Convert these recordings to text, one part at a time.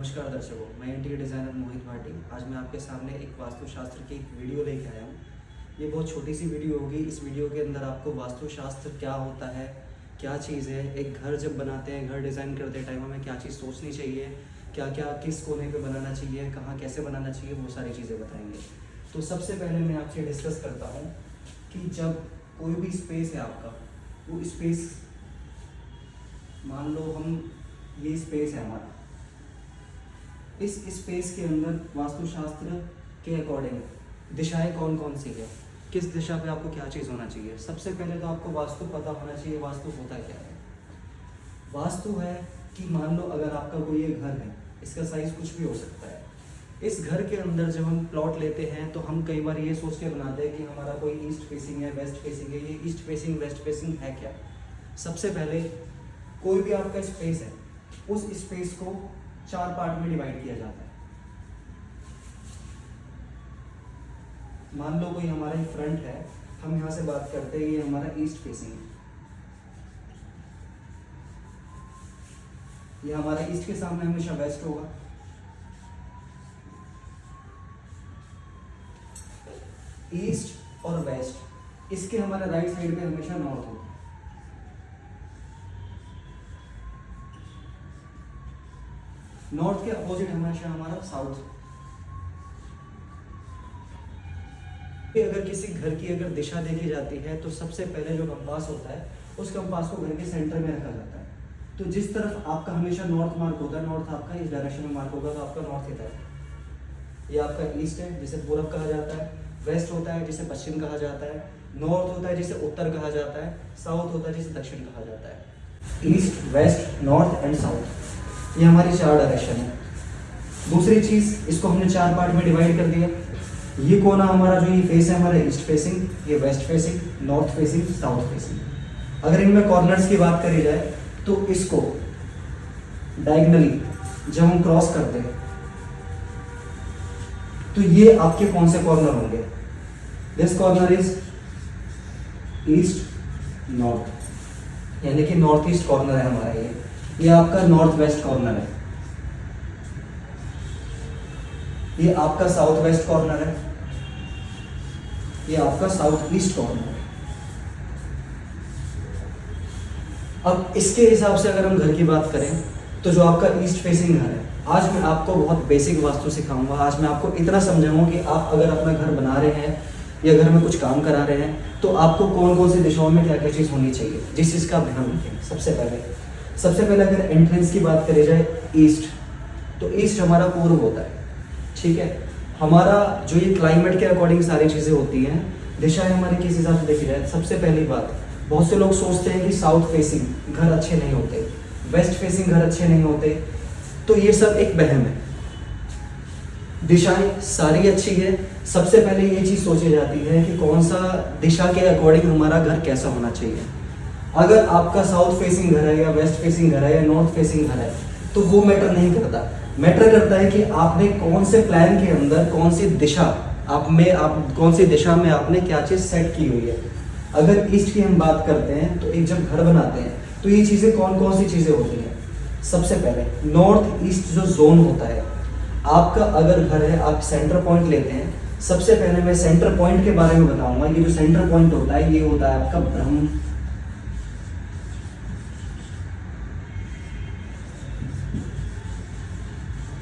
नमस्कार दर्शकों, मैं इंटीरियर डिज़ाइनर मोहित भाटी। आज मैं आपके सामने एक वास्तुशास्त्र की एक वीडियो लेके आया हूँ। ये बहुत छोटी सी वीडियो होगी। इस वीडियो के अंदर आपको वास्तुशास्त्र क्या होता है, क्या चीज़ है, एक घर जब बनाते हैं, घर डिज़ाइन करते टाइम हमें क्या चीज़ सोचनी चाहिए, क्या क्या किस कोने पे बनाना चाहिए, कहाँ कैसे बनाना चाहिए, वो सारी चीज़ें बताएंगे। तो सबसे पहले मैं आपसे डिस्कस करता हूँ कि जब कोई भी स्पेस है आपका, वो स्पेस मान लो हम ये स्पेस है हमारा, इस स्पेस के अंदर वास्तुशास्त्र के अकॉर्डिंग दिशाएं कौन कौन सी है, किस दिशा पे आपको क्या चीज़ होना चाहिए। सबसे पहले तो आपको वास्तु पता होना चाहिए। वास्तु होता क्या है? वास्तु है कि मान लो अगर आपका कोई ये घर है, इसका साइज कुछ भी हो सकता है। इस घर के अंदर जब हम प्लॉट लेते हैं तो हम कई बार ये सोच के बनाते हैं कि हमारा कोई ईस्ट फेसिंग है, वेस्ट फेसिंग है। ये ईस्ट फेसिंग वेस्ट फेसिंग है क्या? सबसे पहले कोई भी आपका स्पेस है, उस स्पेस को 4 पार्ट में डिवाइड किया जाता है। मान लो कोई हमारा एक फ्रंट है, हम यहां से बात करते हैं, ये हमारा ईस्ट फेसिंग है। ये हमारा ईस्ट के सामने हमेशा वेस्ट होगा। ईस्ट और वेस्ट, इसके हमारे राइट साइड पे हमेशा नॉर्थ होगा। नॉर्थ के अपोजिट हमेशा हमारा साउथ। अगर किसी घर की अगर दिशा देखी जाती है तो सबसे पहले जो कंपास होता है, उस कंपास को घर के सेंटर में रखा जाता है। तो जिस तरफ आपका हमेशा नॉर्थ मार्क होता है, नॉर्थ आपका इस डायरेक्शन में मार्क होगा, तो आपका नॉर्थ की तरफ। ये आपका ईस्ट है जिसे पूरब कहा जाता है, वेस्ट होता है जिसे पश्चिम कहा जाता है, नॉर्थ होता है जिसे उत्तर कहा जाता है, साउथ होता है जिसे दक्षिण कहा जाता है। East, west, north and south, ये हमारी 4 डायरेक्शन है। दूसरी चीज, इसको हमने 4 पार्ट में डिवाइड कर दिया। ये कोना हमारा जो ये फेस है हमारा ईस्ट फेसिंग, ये waste facing, north facing, south facing. अगर इनमें कॉर्नर्स की बात करी जाए तो इसको डायगोनली जब हम क्रॉस करते हैं तो ये आपके कौन से कॉर्नर होंगे? This corner is east north, यानी कि नॉर्थ ईस्ट कॉर्नर है हमारा। ये आपका नॉर्थ वेस्ट कॉर्नर है। ये आपका साउथ वेस्ट कॉर्नर है। ये आपका साउथ ईस्ट कॉर्नर है। अब इसके हिसाब से अगर हम घर की बात करें तो जो आपका ईस्ट फेसिंग घर है, आज मैं आपको बहुत बेसिक वास्तु सिखाऊंगा। आज मैं आपको इतना समझाऊंगा कि आप अगर अपना घर बना रहे हैं या घर में कुछ काम करा रहे हैं तो आपको कौन कौन सी दिशाओं में क्या क्या चीज़ होनी चाहिए, जिस चीज़ का आप ध्यान रखें। सबसे पहले अगर एंट्रेंस की बात करी जाए ईस्ट, तो ईस्ट हमारा पूर्व होता है, ठीक है। हमारा जो ये क्लाइमेट के अकॉर्डिंग सारी चीज़ें होती हैं, दिशाएं हमारी किस हिसाब से देखी जाए। सबसे पहली बात, बहुत से लोग सोचते हैं कि साउथ फेसिंग घर अच्छे नहीं होते, वेस्ट फेसिंग घर अच्छे नहीं होते, तो ये सब एक वहम है। दिशाएं सारी अच्छी है। सबसे पहले ये चीज़ सोची जाती है कि कौन सा दिशा के अकॉर्डिंग हमारा घर कैसा होना चाहिए। अगर आपका साउथ फेसिंग घर है या वेस्ट फेसिंग घर है या नॉर्थ फेसिंग घर है तो वो मैटर नहीं करता। मैटर करता है कि आपने कौन से प्लान के अंदर कौन सी दिशा आप कौन सी दिशा में आपने क्या चीज़ सेट की हुई है। अगर ईस्ट की हम बात करते हैं तो एक जब घर बनाते हैं तो ये चीज़ें कौन कौन सी चीज़ें होती हैं। सबसे पहले नॉर्थ ईस्ट जो जोन होता है आपका, अगर घर है आप सेंटर पॉइंट लेते हैं। सबसे पहले मैं सेंटर पॉइंट के बारे में बताऊंगा। ये जो सेंटर पॉइंट होता है ये होता है आपका ब्रह्म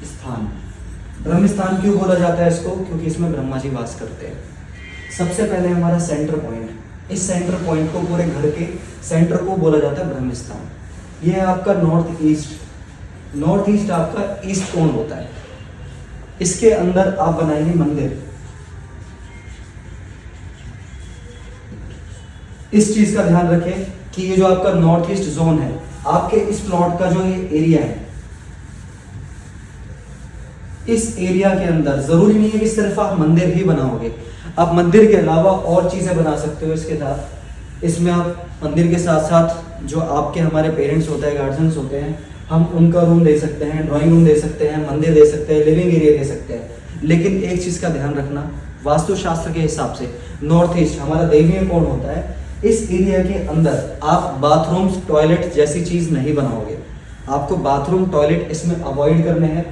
स्थान। ब्रह्म स्थान क्यों बोला जाता है इसको? क्योंकि इसमें ब्रह्मा जी वास करते हैं। सबसे पहले हमारा सेंटर पॉइंट, इस सेंटर पॉइंट को पूरे घर के सेंटर को बोला जाता है ब्रह्म स्थान। ये है आपका नॉर्थ ईस्ट। नॉर्थ ईस्ट आपका ईस्ट कोण होता है। इसके अंदर आप बनाएंगे मंदिर। इस चीज का ध्यान रखें कि ये जो आपका नॉर्थ ईस्ट जोन है, आपके इस प्लॉट का जो ये एरिया है, इस एरिया के अंदर जरूरी नहीं है कि सिर्फ आप मंदिर ही बनाओगे। आप मंदिर के अलावा और चीजें बना सकते हो इसके साथ। इसमें आप मंदिर के साथ साथ जो आपके हमारे पेरेंट्स होते हैं, गार्जियंस होते हैं, हम उनका रूम दे सकते हैं, ड्राइंग रूम दे सकते हैं, मंदिर दे सकते हैं, लिविंग एरिया दे सकते हैं। लेकिन एक चीज का ध्यान रखना, वास्तुशास्त्र के हिसाब से नॉर्थ ईस्ट हमारा दैवीय कोण होता है। इस एरिया के अंदर आप बाथरूम टॉयलेट जैसी चीज नहीं बनाओगे। आपको बाथरूम टॉयलेट इसमें अवॉइड करने हैं।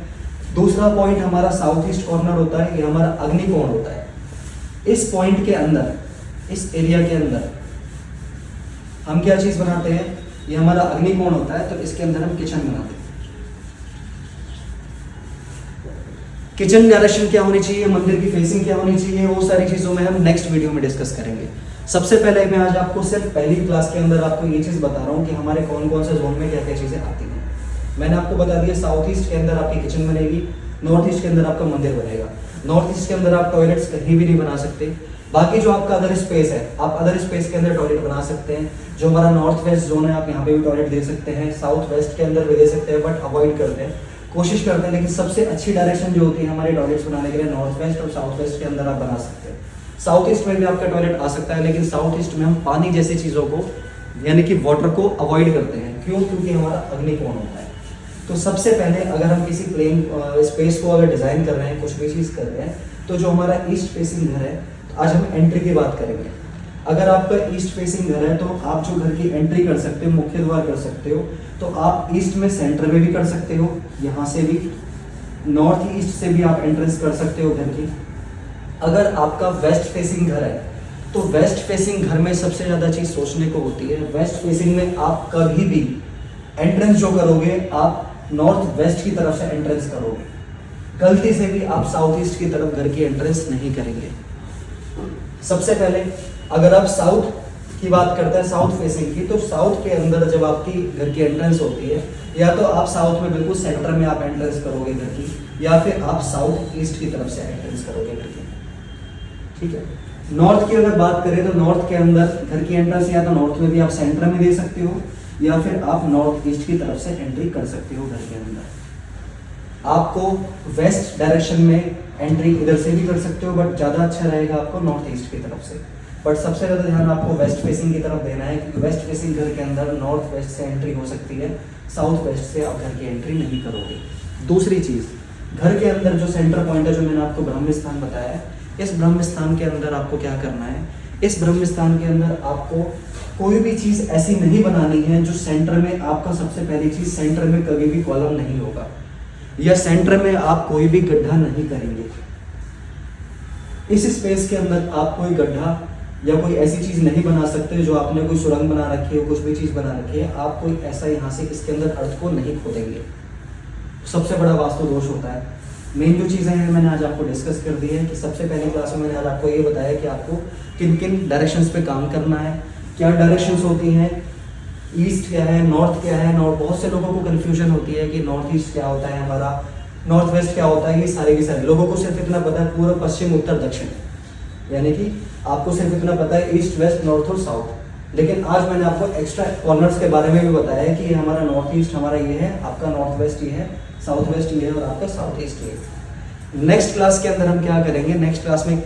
दूसरा पॉइंट हमारा साउथ ईस्ट कॉर्नर होता है, ये हमारा अग्निकोण होता है। इस पॉइंट के अंदर, इस एरिया के अंदर हम क्या चीज बनाते हैं, ये हमारा अग्निकोण होता है, तो इसके अंदर हम किचन बनाते हैं। किचन डायरेक्शन क्या होनी चाहिए, मंदिर की फेसिंग क्या होनी चाहिए, वो सारी चीजों में हम नेक्स्ट वीडियो में डिस्कस करेंगे। सबसे पहले मैं आज आपको सिर्फ पहली क्लास के अंदर आपको ये चीज बता रहा हूँ कि हमारे कौन कौन से जोन में क्या क्या चीजें आती हैं। मैंने आपको बता दिया साउथ ईस्ट के अंदर आपकी किचन बनेगी, नॉर्थ ईस्ट के अंदर आपका मंदिर बनेगा। नॉर्थ ईस्ट के अंदर आप टॉयलेट्स कहीं भी नहीं बना सकते। बाकी जो आपका अदर स्पेस है, आप अदर स्पेस के अंदर टॉयलेट बना सकते हैं। जो हमारा नॉर्थ वेस्ट जोन है, आप यहाँ पे भी टॉयलेट दे सकते हैं, साउथ वेस्ट के अंदर भी दे सकते हैं, बट अवॉइड करते हैं, कोशिश करते हैं। लेकिन सबसे अच्छी डायरेक्शन जो होती है हमारे टॉयलेट्स बनाने के लिए, नॉर्थ वेस्ट और साउथ वेस्ट के अंदर आप बना सकते हैं। साउथ ईस्ट में भी आपका टॉयलेट आ सकता है, लेकिन साउथ ईस्ट में हम पानी जैसी चीज़ों को, यानी कि वाटर को अवॉइड करते हैं। क्यों? क्योंकि हमारा अग्निकोण होता है। तो सबसे पहले अगर हम किसी प्लेन स्पेस को अगर डिज़ाइन कर रहे हैं, कुछ भी चीज़ कर रहे हैं, तो जो हमारा ईस्ट फेसिंग घर है, तो आज हम एंट्री की बात करेंगे। अगर आपका ईस्ट फेसिंग घर है तो आप जो घर की एंट्री कर सकते हो, मुख्य द्वार कर सकते हो, तो आप ईस्ट में सेंटर में भी कर सकते हो, यहाँ से भी, नॉर्थ ईस्ट से भी आप एंट्रेंस कर सकते हो घर की। अगर आपका वेस्ट फेसिंग घर है, तो वेस्ट फेसिंग घर में सबसे ज़्यादा चीज़ सोचने को होती है। वेस्ट फेसिंग में आप कभी भी एंट्रेंस जो करोगे, आप नॉर्थ वेस्ट की तरफ से एंट्रेंस करोगे। गलती से भी आप साउथ ईस्ट की तरफ घर की एंट्रेंस नहीं करेंगे। सबसे पहले अगर आप साउथ की बात करते हैं, साउथ फेसिंग की, तो साउथ के अंदर जब आपकी घर की एंट्रेंस होती है, या तो आप साउथ में बिल्कुल सेंटर में आप एंट्रेंस करोगे घर की, या फिर आप साउथ ईस्ट की तरफ से एंट्रेंस करोगे घर की। ठीक है। नॉर्थ की अगर बात करें तो नॉर्थ के अंदर घर की एंट्रेंस या तो नॉर्थ में भी आप सेंटर में दे सकते हो, या फिर आप नॉर्थ ईस्ट की तरफ से एंट्री कर सकते हो घर के अंदर। आपको वेस्ट डायरेक्शन में एंट्री इधर से भी कर सकते हो, बट ज़्यादा अच्छा रहेगा आपको नॉर्थ ईस्ट की तरफ से। बट सबसे ज़्यादा ध्यान आपको वेस्ट फेसिंग की तरफ देना है, क्योंकि वेस्ट फेसिंग घर के अंदर नॉर्थ वेस्ट से एंट्री हो सकती है, साउथ वेस्ट से आप घर की एंट्री नहीं करोगे। दूसरी चीज़, घर के अंदर जो सेंटर पॉइंट है, जो मैंने आपको ब्रह्म स्थान बताया है, इस ब्रह्म स्थान के अंदर आपको क्या करना है, इस ब्रह्म स्थान के अंदर आपको कोई भी चीज़ ऐसी नहीं बनानी है जो सेंटर में, आपका सबसे पहली चीज़, सेंटर में कभी भी कॉलम नहीं होगा, या सेंटर में आप कोई भी गड्ढा नहीं करेंगे। इस स्पेस के अंदर आप कोई गड्ढा या कोई ऐसी चीज़ नहीं बना सकते जो आपने कोई सुरंग बना रखी है, कुछ भी चीज़ बना रखी है, आप कोई ऐसा यहाँ से इसके अंदर अर्थ को नहीं खोदेंगे। सबसे बड़ा वास्तु दोष होता है। मेन जो चीज़ें हैं मैंने आज आपको डिस्कस कर दी है, कि सबसे पहली क्लास में मैंने आज आपको ये बताया कि आपको किन किन डायरेक्शंस पे काम करना है, क्या डायरेक्शंस होती हैं, ईस्ट क्या है, नॉर्थ क्या है। नॉर्थ, बहुत से लोगों को कन्फ्यूजन होती है कि नॉर्थ ईस्ट क्या होता है हमारा, नॉर्थ वेस्ट क्या होता है। ये सारे के सारे लोगों को सिर्फ इतना पता है पूर्व पश्चिम उत्तर दक्षिण, यानी कि आपको सिर्फ इतना पता है ईस्ट वेस्ट नॉर्थ और साउथ। लेकिन आज मैंने आपको एक्स्ट्रा कॉर्नर्स के बारे में भी बताया है कि ये हमारा नॉर्थ ईस्ट हमारा ये है, आपका नॉर्थ वेस्ट ये है, साउथ वेस्ट ये है, और आपका साउथ ईस्ट ये है। नेक्स्ट क्लास के अंदर हम क्या करेंगे, नेक्स्ट क्लास में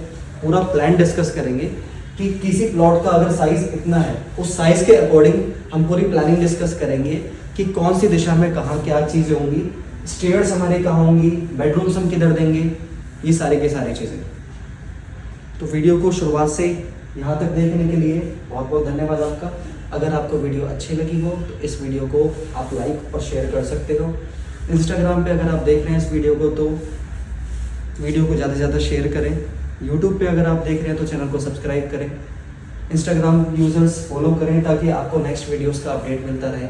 पूरा प्लान डिस्कस करेंगे कि किसी प्लॉट का अगर साइज इतना है, उस साइज के अकॉर्डिंग हम पूरी प्लानिंग डिस्कस करेंगे कि कौन सी दिशा में कहाँ क्या चीज़ें होंगी, स्टेयर्स हमारे कहाँ होंगी, बेडरूम्स हम किधर देंगे, ये सारे के सारी चीज़ें। तो वीडियो को शुरुआत से यहाँ तक देखने के लिए बहुत बहुत धन्यवाद आपका। अगर आपको वीडियो अच्छी लगी हो तो इस वीडियो को आप लाइक और शेयर कर सकते हो। इंस्टाग्राम पे अगर आप देख रहे हैं इस वीडियो को तो वीडियो को ज़्यादा से ज़्यादा शेयर करें। यूट्यूब पे अगर आप देख रहे हैं तो चैनल को सब्सक्राइब करें। इंस्टाग्राम यूज़र्स फॉलो करें ताकि आपको नेक्स्ट वीडियोस का अपडेट मिलता रहे।